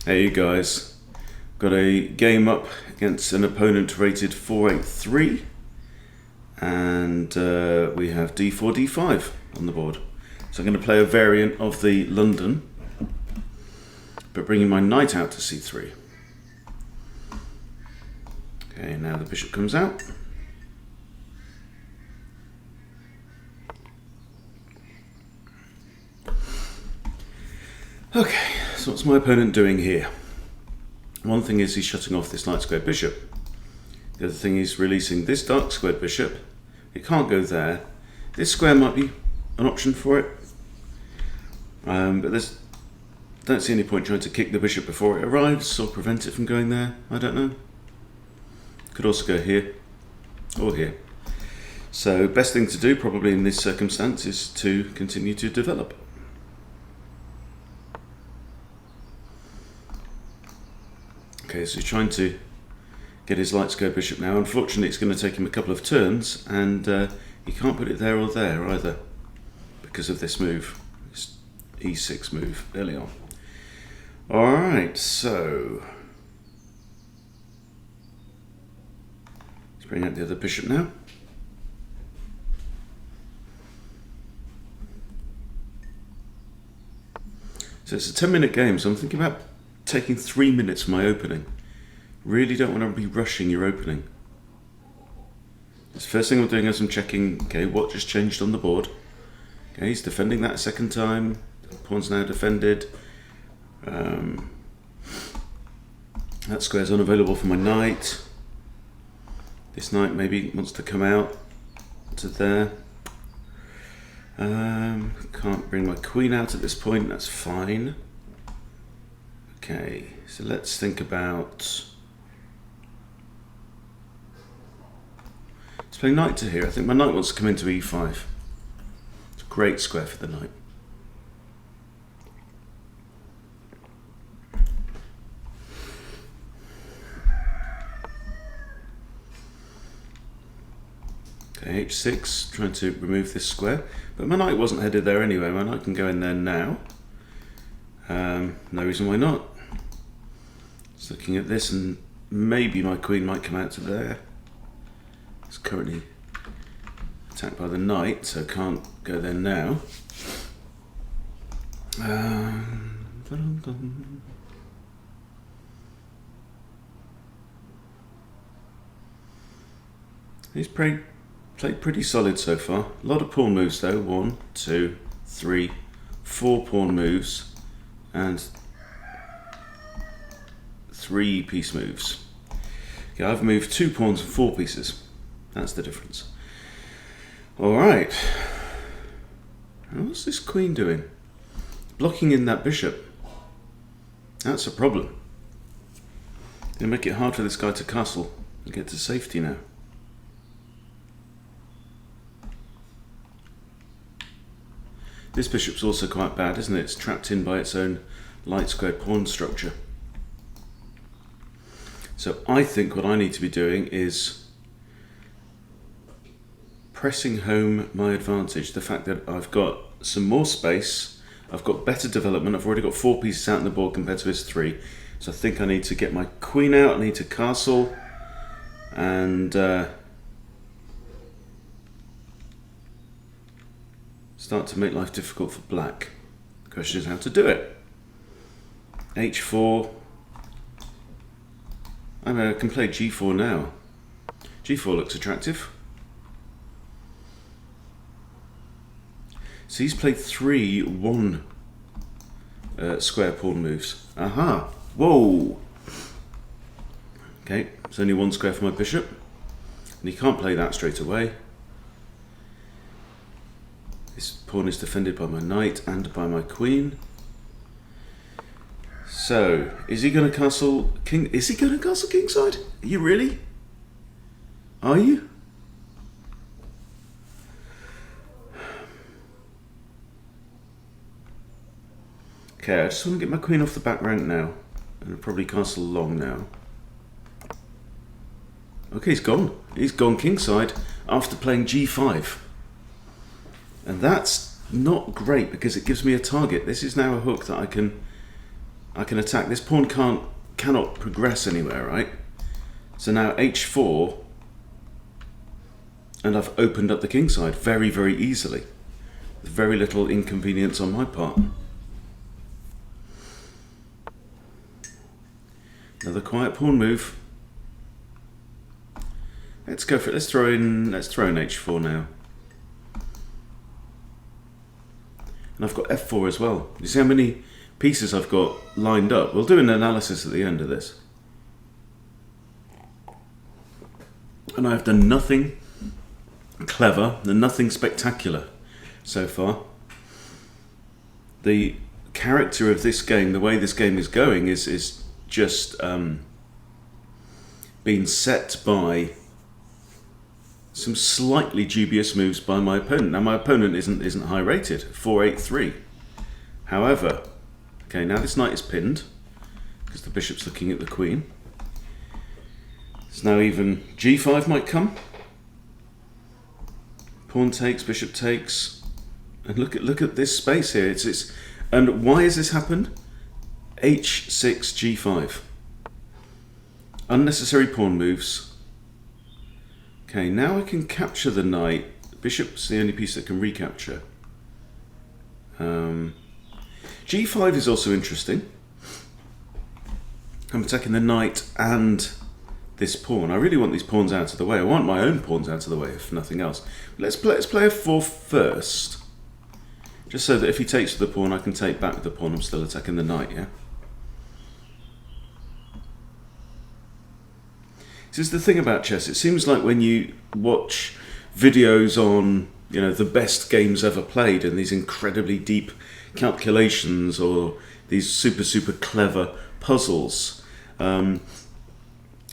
Hey you guys, got a game up against an opponent rated 483 and we have d4, d5 on the board. So I'm going to play a variant of the London, but bringing my knight out to c3. Okay, now the bishop comes out. Okay, so what's my opponent doing here? One thing is he's shutting off this light squared bishop. The other thing is releasing this dark squared bishop. It can't go there. This square might be an option for it, but don't see any point trying to kick the bishop before it arrives or prevent it from going there. I don't know. Could also go here or here. So best thing to do probably in this circumstance is to continue to develop. Okay, so he's trying to get his light square bishop now. Unfortunately, it's going to take him a couple of turns, and he can't put it there or there either because of this move, this e6 move early on. Alright, so let's bring out the other bishop now. So it's a 10-minute game, so I'm thinking about taking 3 minutes for my opening. Really don't want to be rushing your opening. The first thing I'm doing is I'm checking, okay, what just changed on the board. Okay, he's defending that a second time. The pawn's now defended. That square's unavailable for my knight. This knight maybe wants to come out to there. Can't bring my queen out at this point, that's fine. Okay, so let's think about... Let's play knight to here. I think my knight wants to come into e5. It's a great square for the knight. Okay, h6, trying to remove this square. But my knight wasn't headed there anyway. My knight can go in there now. No reason why not. Just looking at this, and maybe my queen might come out to there. It's currently attacked by the knight, so can't go there now. He's played pretty solid so far. A lot of pawn moves though. 1, 2, 3, 4 pawn moves and 3 piece moves. Okay, I've moved 2 pawns and 4 pieces. That's the difference. Alright. What's this queen doing? Blocking in that bishop. That's a problem. It'll make it hard for this guy to castle and get to safety now. This bishop's also quite bad, isn't it? It's trapped in by its own light squared pawn structure. So I think what I need to be doing is pressing home my advantage. The fact that I've got some more space, I've got better development, I've already got 4 pieces out on the board compared to his 3. So I think I need to get my queen out, I need to castle, and start to make life difficult for black. The question is how to do it. h4. I mean, I can play g4 now. g4 looks attractive. So he's played 3 1 square pawn moves. Aha! Whoa! Okay, it's only 1 square for my bishop. And he can't play that straight away. This pawn is defended by my knight and by my queen. So, is he going to castle king? Is he going to castle kingside? Are you really? Are you? Okay, I just want to get my queen off the back rank now. And I'll probably castle long now. Okay, he's gone. He's gone kingside after playing g5. And that's not great because it gives me a target. This is now a hook that I can I can attack. This pawn cannot progress anywhere, right? So now h4, and I've opened up the king side very, very easily. With very little inconvenience on my part. Another quiet pawn move. Let's go for it. Let's throw in h4 now. And I've got f4 as well. You see how many pieces I've got lined up? We'll do an analysis at the end of this. And I've done nothing clever and nothing spectacular so far. The character of this game, the way this game is going, is just being set by some slightly dubious moves by my opponent. Now my opponent isn't high rated, 483. However, okay, now this knight is pinned because the bishop's looking at the queen. So now even g5 might come. Pawn takes, bishop takes, and look at this space here. And why has this happened? h6 g5. Unnecessary pawn moves. Okay, now I can capture the knight. Bishop's the only piece that can recapture. g5 is also interesting. I'm attacking the knight and this pawn. I really want these pawns out of the way. I want my own pawns out of the way, if nothing else. Let's play f4 first. Just so that if he takes with the pawn, I can take back with the pawn. I'm still attacking the knight, yeah? This is the thing about chess. It seems like when you watch videos on, you know, the best games ever played and these incredibly deep calculations or these super clever puzzles,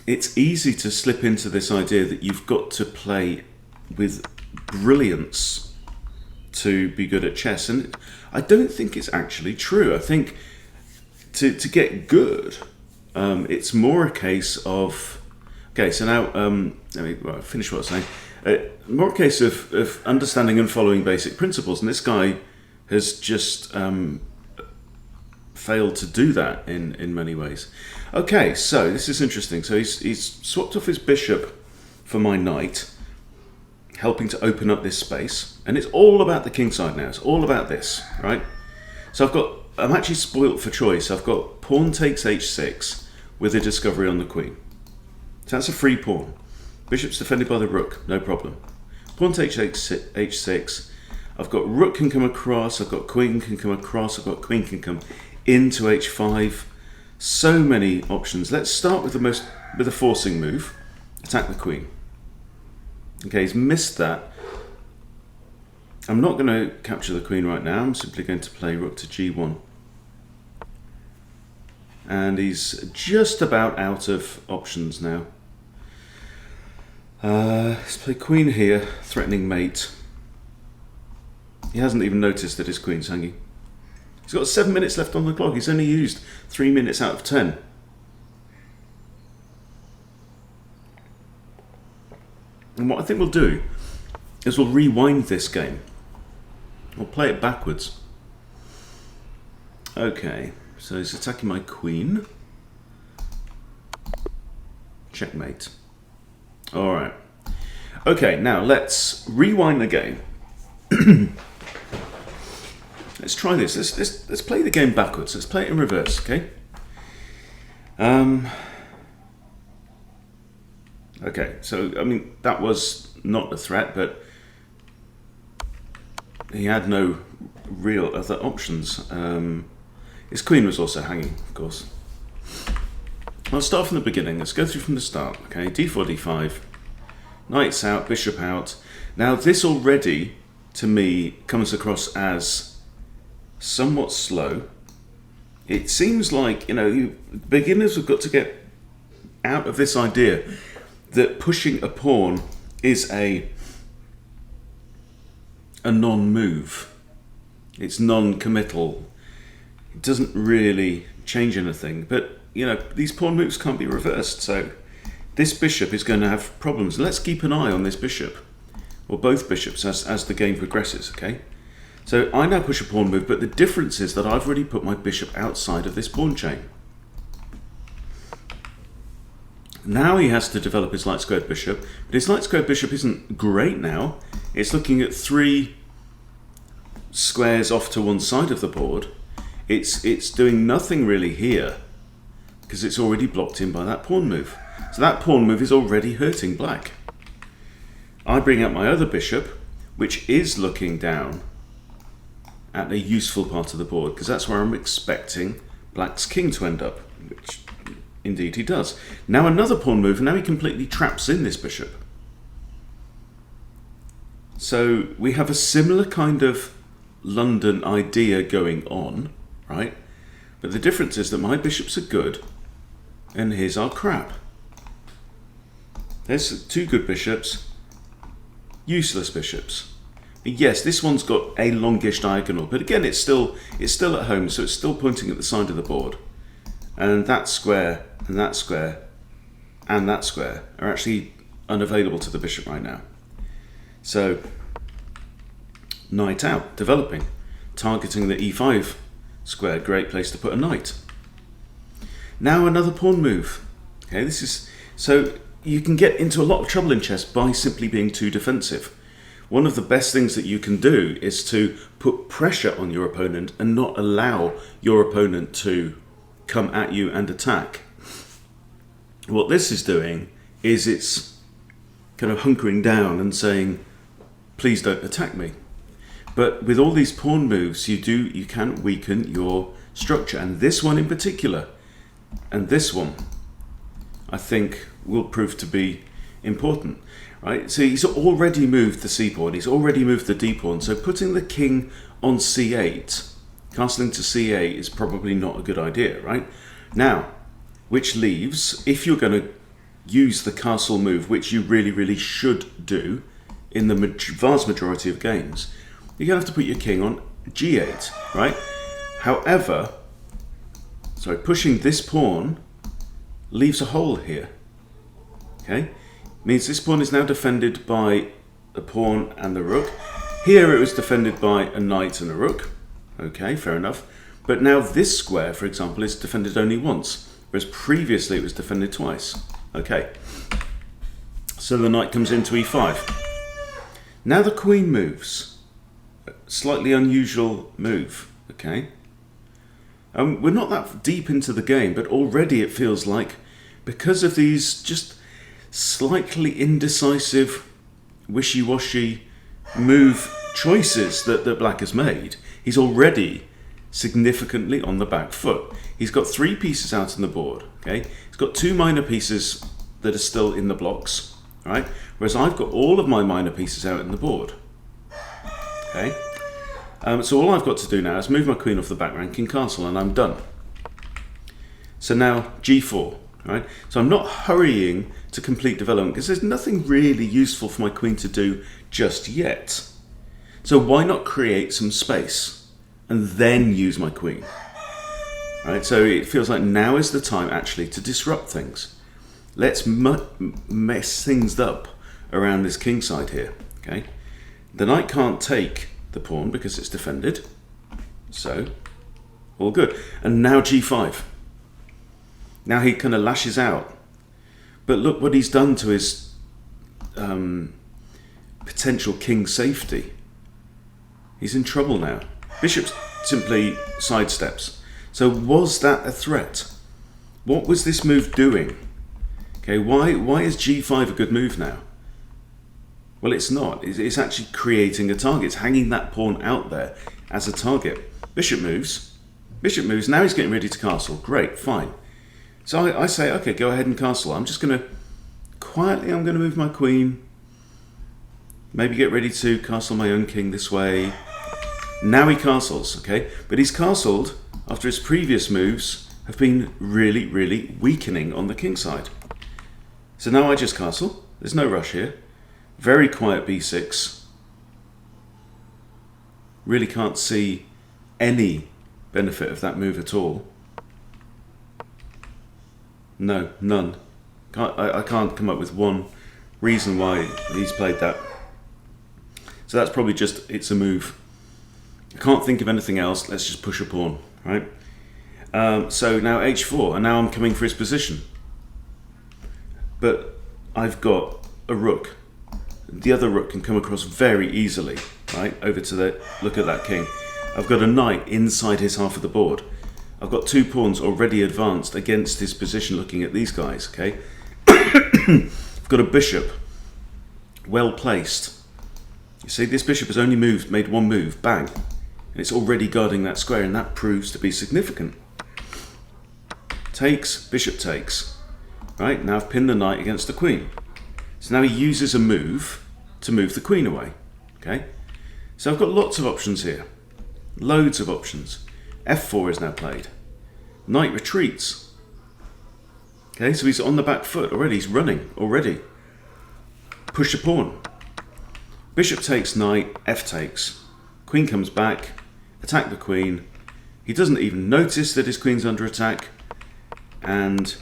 it's easy to slip into this idea that you've got to play with brilliance to be good at chess. And I don't think it's actually true. I think to get good, it's more a case of... Okay, so now, let me finish what I was saying. More a case of understanding and following basic principles, and this guy has just failed to do that in many ways. Okay, so this is interesting. So he's swapped off his bishop for my knight, helping to open up this space, and it's all about the king side now. It's all about this, right? So I'm actually spoilt for choice. I've got pawn takes h6 with a discovery on the queen. So that's a free pawn. Bishop's defended by the rook, no problem. Pawn takes h6. I've got rook can come across, I've got queen can come across, I've got queen can come into h5. So many options. Let's start with a forcing move. Attack the queen. Okay, he's missed that. I'm not going to capture the queen right now. I'm simply going to play rook to g1. And he's just about out of options now. Let's play queen here, threatening mate. He hasn't even noticed that his queen's hanging. He's got 7 minutes left on the clock. He's only used 3 minutes out of 10. And what I think we'll do is we'll rewind this game. We'll play it backwards. Okay, so he's attacking my queen. Checkmate. All right. Okay, now let's rewind the game. Let's try this. Let's play the game backwards. Let's play it in reverse, okay? Okay, so, I mean, that was not a threat, but he had no real other options. His queen was also hanging, of course. I'll start from the beginning. Let's go through from the start, okay? d4, d5, knight's out, bishop out. Now, this already, to me, comes across as somewhat slow. It seems like, you know, beginners have got to get out of this idea that pushing a pawn is a non-move. It's non-committal. It doesn't really change anything. But, you know, these pawn moves can't be reversed, so this bishop is going to have problems. Let's keep an eye on this bishop, or both bishops, as the game progresses, okay? So I now push a pawn move, but the difference is that I've already put my bishop outside of this pawn chain. Now he has to develop his light squared bishop, but his light squared bishop isn't great now. It's looking at 3 squares off to one side of the board. It's doing nothing really here because it's already blocked in by that pawn move. So that pawn move is already hurting black. I bring out my other bishop, which is looking down at a useful part of the board because that's where I'm expecting black's king to end up, which indeed he does. Now another pawn move, and now he completely traps in this bishop. So we have a similar kind of London idea going on, right? But the difference is that my bishops are good and his are crap. There's 2 good bishops, useless bishops. Yes, this one's got a longish diagonal, but again, it's still at home, so it's still pointing at the side of the board. And that square, and that square, and that square are actually unavailable to the bishop right now. So, knight out, developing, targeting the e5 square, great place to put a knight. Now another pawn move. Okay, this is so you can get into a lot of trouble in chess by simply being too defensive. One of the best things that you can do is to put pressure on your opponent and not allow your opponent to come at you and attack. What this is doing is it's kind of hunkering down and saying, please don't attack me. But with all these pawn moves, you can weaken your structure, and this one in particular, and this one, I think will prove to be important. Right, so he's already moved the c pawn, he's already moved the d pawn, so putting the king on c8, castling to c8 is probably not a good idea, right? Now, which leaves, if you're going to use the castle move, which you really should do in the vast majority of games, you're going to have to put your king on g8, right? However, pushing this pawn leaves a hole here, okay? Means this pawn is now defended by a pawn and the rook. Here it was defended by a knight and a rook. Okay, fair enough. But now this square, for example, is defended only once, whereas previously it was defended twice. Okay, so the knight comes into e5. Now the queen moves. Slightly unusual move, okay? We're not that deep into the game, but already it feels like, because of these just slightly indecisive, wishy-washy move choices that black has made, he's already significantly on the back foot. He's got 3 pieces out on the board, okay? He's got 2 minor pieces that are still in the blocks, right? Whereas I've got all of my minor pieces out in the board, okay? So all I've got to do now is move my queen off the back ranking castle and I'm done. So now g4, right? So I'm not hurrying to complete development because there's nothing really useful for my queen to do just yet. So why not create some space and then use my queen? Right? So it feels like now is the time actually to disrupt things. Let's mess things up around this king side here. Okay, the knight can't take the pawn because it's defended. So all good. And now g5. Now he kind of lashes out. But look what he's done to his potential king safety. He's in trouble now. Bishop simply sidesteps. So was that a threat? What was this move doing? Okay, why is g5 a good move now? Well, it's not. It's actually creating a target. It's hanging that pawn out there as a target. Bishop moves. Bishop moves. Now he's getting ready to castle. Great, fine. So I say, okay, go ahead and castle. I'm just going to quietly, I'm going to move my queen. Maybe get ready to castle my own king this way. Now he castles, okay? But he's castled after his previous moves have been really weakening on the king side. So now I just castle. There's no rush here. Very quiet b6. Really can't see any benefit of that move at all. No, none. I can't come up with one reason why he's played that. So that's probably just, it's a move. can't think of anything else. Let's just push a pawn, right? So now h4, and now I'm coming for his position. But I've got a rook. The other rook can come across very easily, right? Over to the, look at that king. I've got a knight inside his half of the board. I've got 2 pawns already advanced against his position looking at these guys, okay? I've got a bishop, well placed. You see, this bishop has only made 1 move, bang. And it's already guarding that square, and that proves to be significant. Takes, bishop takes. Right, now I've pinned the knight against the queen. So now he uses a move to move the queen away, okay? So I've got lots of options here. Loads of options. f4 is now played. Knight retreats. Okay, so he's on the back foot already, he's running already. Push a pawn. Bishop takes knight, f takes. Queen comes back, attack the queen. He doesn't even notice that his queen's under attack. And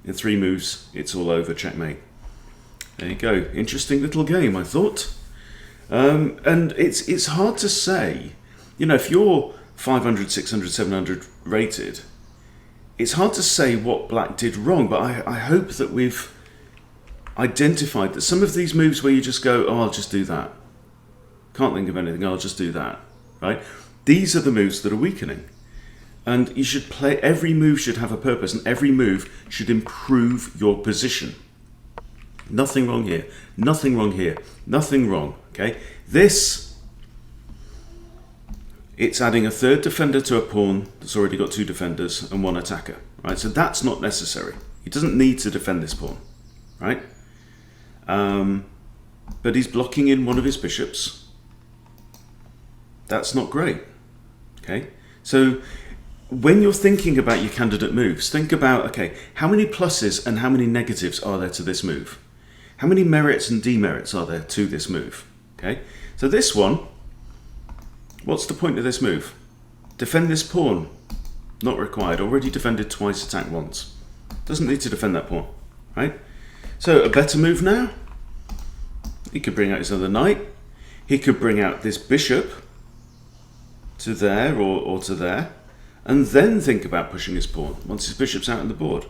in 3 moves, it's all over, checkmate. There you go. Interesting little game, I thought. And it's hard to say, you know, if you're 500, 600, 700 rated, it's hard to say what black did wrong, but I hope that we've identified that some of these moves where you just go, oh, I'll just do that. Can't think of anything, I'll just do that, right? These are the moves that are weakening. And you should play, every move should have a purpose, and every move should improve your position. Nothing wrong here, nothing wrong here, nothing wrong, okay? This, it's adding a 3rd defender to a pawn that's already got 2 defenders and 1 attacker, right? So that's not necessary. He doesn't need to defend this pawn, right? But he's blocking in one of his bishops. That's not great, okay? So when you're thinking about your candidate moves, think about, okay, how many pluses and how many negatives are there to this move? How many merits and demerits are there to this move? Okay, so this one, what's the point of this move? Defend this pawn. Not required. Already defended twice, attack once. Doesn't need to defend that pawn, right? So a better move now. He could bring out his other knight. He could bring out this bishop to there or to there, and then think about pushing his pawn once his bishop's out on the board.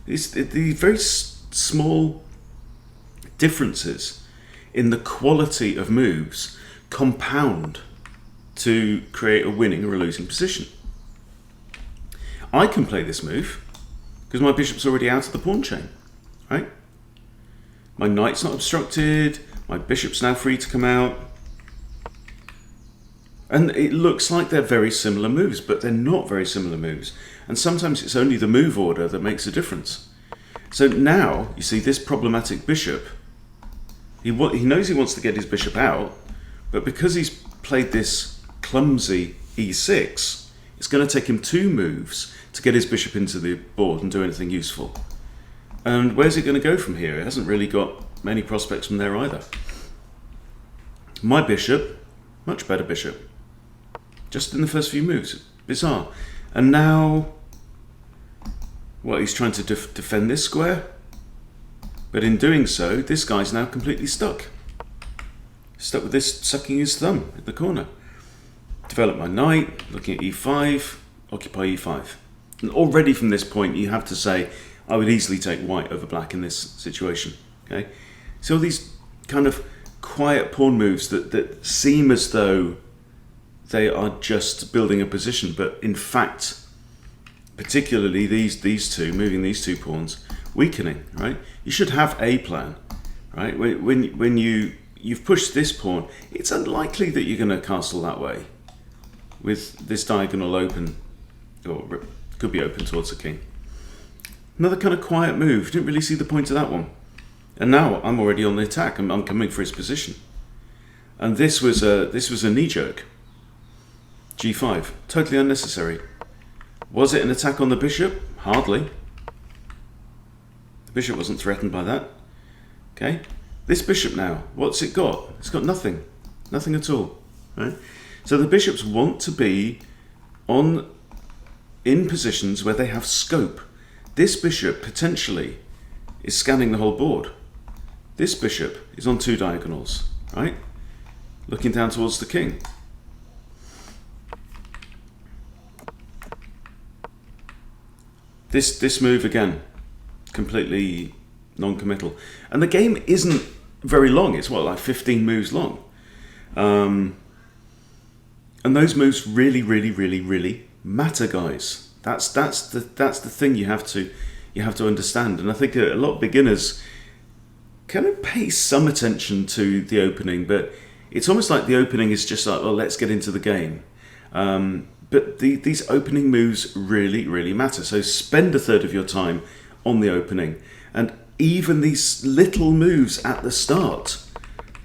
These very small differences in the quality of moves compound to create a winning or a losing position. I can play this move because my bishop's already out of the pawn chain, right? My knight's not obstructed, my bishop's now free to come out. And it looks like they're very similar moves, but they're not very similar moves. And sometimes it's only the move order that makes a difference. So now, you see, this problematic bishop, he knows he wants to get his bishop out, but because he's played this clumsy e6, it's going to take him 2 moves to get his bishop into the board and do anything useful. And where's it going to go from here? It hasn't really got many prospects from there either. My bishop, much better bishop. Just in the first few moves. Bizarre. And now, what, he's trying to defend this square? But in doing so, this guy's now completely stuck. Stuck with this sucking his thumb at the corner. Develop my knight, looking at e5, occupy e5. And already from this point, you have to say, I would easily take white over black in this situation. Okay, so these kind of quiet pawn moves that seem as though they are just building a position, but in fact, particularly these two, moving these 2 pawns, weakening, right? You should have a plan, right? When you've pushed this pawn, it's unlikely that you're going to castle that way with this diagonal open, or could be open towards the king. Another kind of quiet move. Didn't really see the point of that one. And now I'm already on the attack. I'm coming for his position. And this was a knee jerk. G5, totally unnecessary. Was it an attack on the bishop? Hardly. The bishop wasn't threatened by that. Okay, this bishop now, what's it got? It's got nothing. Nothing at all. Right? So the bishops want to be in positions where they have scope. This bishop potentially is scanning the whole board. This bishop is on 2 diagonals, right? Looking down towards the king. This move again, completely non-committal. And the game isn't very long. It's what, like 15 moves long. And those moves really, really, really, really matter, guys. That's the thing you have to understand. And I think a lot of beginners kind of pay some attention to the opening, but it's almost like the opening is just like, well, let's get into the game. But these opening moves really, really matter. So spend a third of your time on the opening. And even these little moves at the start,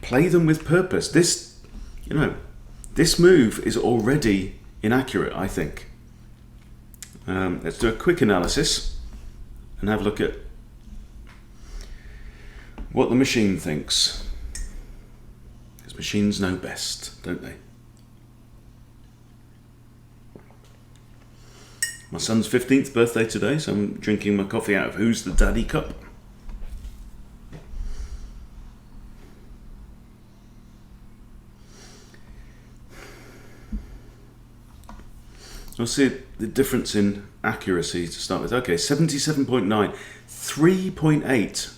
play them with purpose. This move is already inaccurate, I think. Let's do a quick analysis and have a look at what the machine thinks. Because machines know best, don't they? My son's 15th birthday today, so I'm drinking my coffee out of Who's the Daddy cup. We'll see the difference in accuracy to start with. Okay, 77.9, 3.8.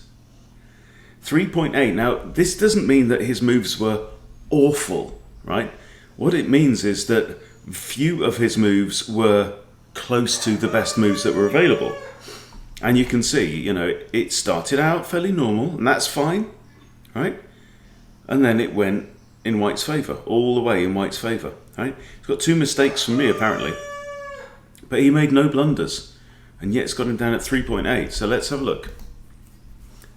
3.8. Now, this doesn't mean that his moves were awful, right? What it means is that few of his moves were close to the best moves that were available. And you can see, it started out fairly normal, and that's fine, right? And then it went in White's favour, all the way in White's favour, right? He's got 2 mistakes from me, apparently. But he made no blunders, and yet it's got him down at 3.8. So let's have a look.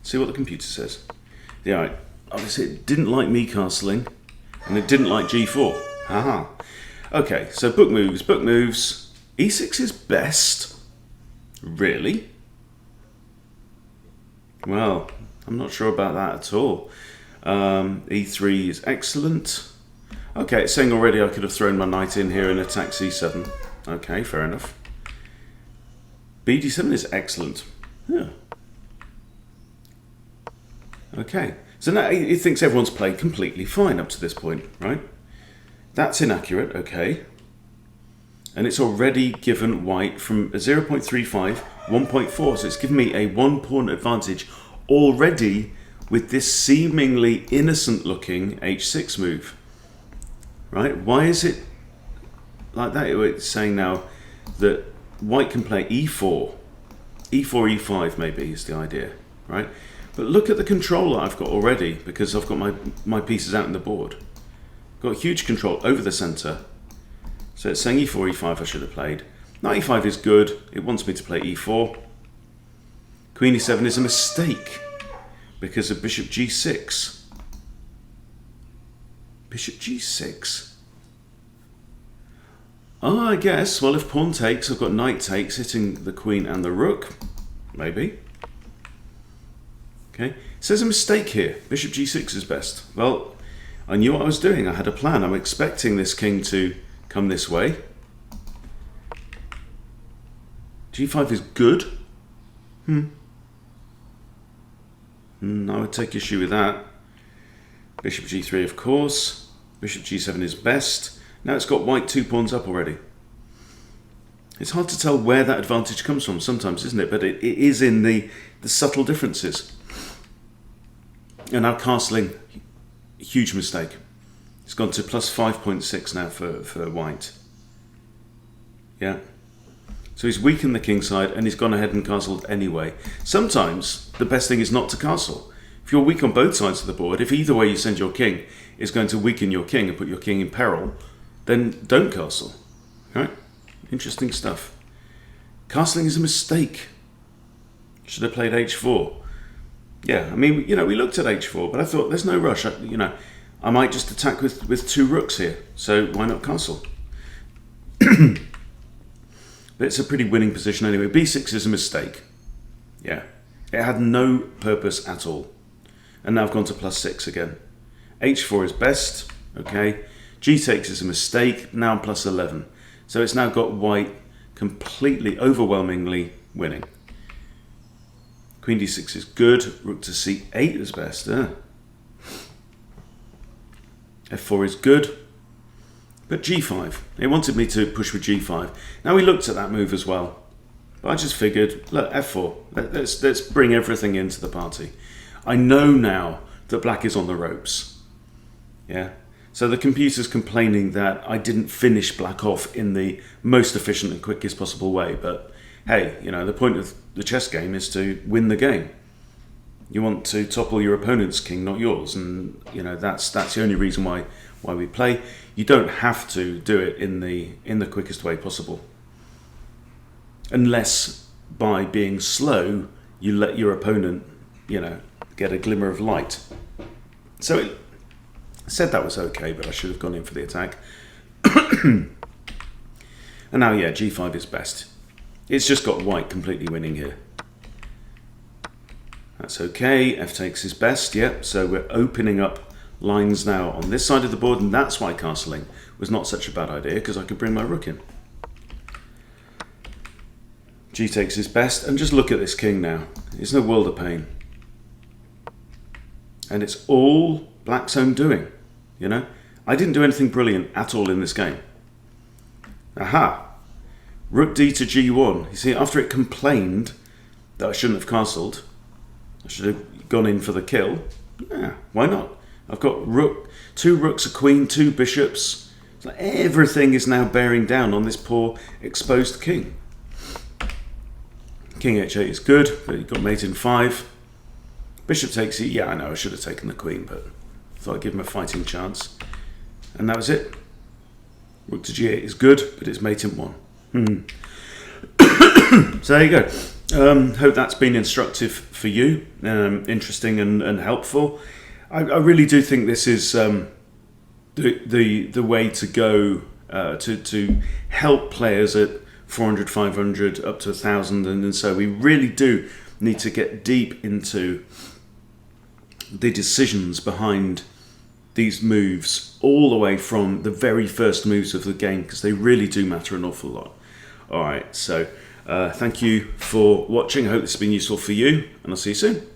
See what the computer says. Yeah, right. Obviously it didn't like me castling, and it didn't like G4. Haha. Okay, so book moves. E6 is best. Really? Well, I'm not sure about that at all. E3 is excellent. Okay, it's saying already I could have thrown my knight in here and attacked C7. Okay, fair enough. BD7 is excellent. Yeah. Okay, so now he thinks everyone's played completely fine up to this point, right? That's inaccurate, okay. And it's already given White from a 0.35, 1.4, so it's given me a 1 pawn advantage already with this seemingly innocent looking H6 move, right? Why is it like that? It's saying now that White can play E4, E5 maybe is the idea, right? But look at the control that I've got already, because I've got my pieces out in the board. Got huge control over the centre. So it's saying E4, E5 I should have played. Knight E5 is good. It wants me to play E4. Queen E7 is a mistake because of Bishop G6. Bishop G6? Oh, I guess. Well, if pawn takes, I've got knight takes, hitting the queen and the rook. Maybe. Okay. It says a mistake here. Bishop G6 is best. Well, I knew what I was doing. I had a plan. I'm expecting this king to come this way. G5 is good. I would take issue with that. Bishop G3, of course. Bishop G7 is best. Now it's got White 2 pawns up already. It's hard to tell where that advantage comes from sometimes, isn't it? But it is in the subtle differences. And now castling, huge mistake. It's gone to plus 5.6 now for White. Yeah. So he's weakened the king side and he's gone ahead and castled anyway. Sometimes the best thing is not to castle. If you're weak on both sides of the board, if either way you send your king is going to weaken your king and put your king in peril, then don't castle. Right? Interesting stuff. Castling is a mistake. Should have played H4. Yeah, I mean, we looked at H4, but I thought there's no rush. I might just attack with 2 rooks here, so why not castle? But it's a pretty winning position anyway. B6 is a mistake. Yeah, it had no purpose at all. And now I've gone to plus 6 again. H4 is best, okay. G takes is a mistake, now I'm plus 11. So it's now got White completely, overwhelmingly winning. Queen D6 is good, Rook to C8 is best. F4 is good, but G5. It wanted me to push with G5. Now we looked at that move as well. But I just figured, look, f4. Let's bring everything into the party. I know now that black is on the ropes. Yeah. So the computer's complaining that I didn't finish black off in the most efficient and quickest possible way. But hey, you know, the point of the chess game is to win the game. You want to topple your opponent's king, not yours, and you know that's the only reason why we play. You don't have to do it in the quickest way possible, unless by being slow you let your opponent, you know, get a glimmer of light. So it said that was okay, but I should have gone in for the attack. And now, yeah, g5 is best. It's just got white completely winning here. That's okay. F takes is best, yep. So we're opening up lines now on this side of the board, and that's why castling was not such a bad idea, because I could bring my rook in. G takes is best, and just look at this king now. It's no world of pain. And it's all black's own doing, you know? I didn't do anything brilliant at all in this game. Aha! Rook d to g1. You see, after it complained that I shouldn't have castled, I should have gone in for the kill. Yeah, why not? I've got rook, 2 rooks, a queen, 2 bishops. So everything is now bearing down on this poor exposed king. King h8 is good, but you've got mate in 5. Bishop takes it. Yeah, I know I should have taken the queen, but I thought I'd give him a fighting chance. And that was it. Rook to g8 is good, but it's mate in 1. So there you go. Hope that's been instructive for you, interesting and helpful. I really do think this is the way to go to help players at 400, 500, up to 1,000, and so we really do need to get deep into the decisions behind these moves, all the way from the very first moves of the game, because they really do matter an awful lot. All right, so thank you for watching. I hope this has been useful for you, and I'll see you soon.